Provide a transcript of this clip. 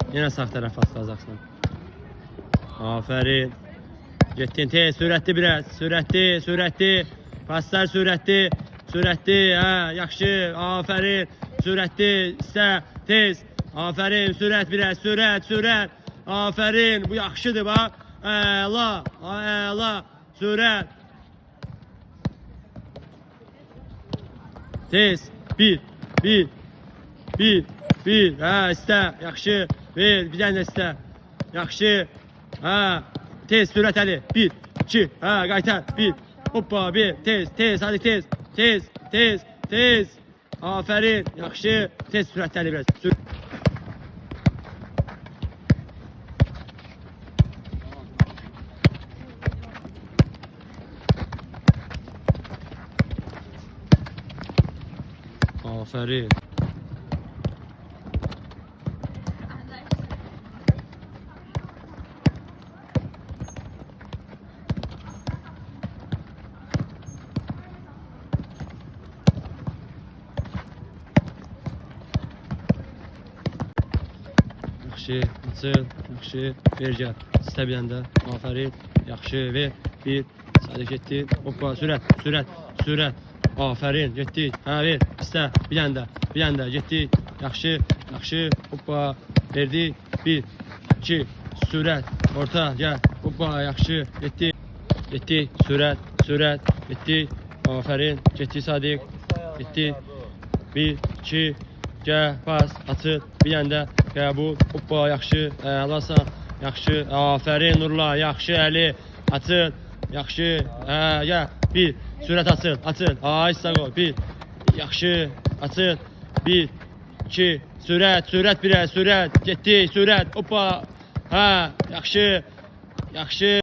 Yenə sağ tərəf atılacaqsan. Aferin. Getdin tez, sürətli biraz. Sürətli. Paslar sürətli. Hə, yaxşı. Aferin. Sürətli, istə, tez. Aferin, sürət biraz, sürət. Aferin, bu yaxşıdır bax. Əla. Sürət. Tez. Bir. Hə, istə, yaxşı. Bir dənə istə. Yaxşı. Hə, tez, sürət əli. 1, 2, hə, qaytar. 1, hoppa, 1, tez, hadi tez. Aferin, yaxşı. Tez, sürət əli biraz. Aferin. Yaxşı, yaxşı, ver gəl. İstə biləndə, aferin, yaxşı, ver, 1, sadə getdi, hoppa, sürət, aferin, getdik, hə, ver, istə, biləndə, getdik, yaxşı, hoppa, verdik, 1, 2, sürət, orta, gəl, hoppa, yaxşı, getdik, sürət, getdik, aferin, getdik, Sadiq, getdik, 1, 2, gəl, pas, açıl, biləndə, qəbul, hoppa, yaxşı, əlasan, yaxşı, aferin, Nurla, yaxşı, Əli, açıl, yaxşı, gəl, 1, sürət açıl, sağ ol, 1, yaxşı, açıl, 1, 2, sürət biraz, getdik, hoppa, hə, yaxşı,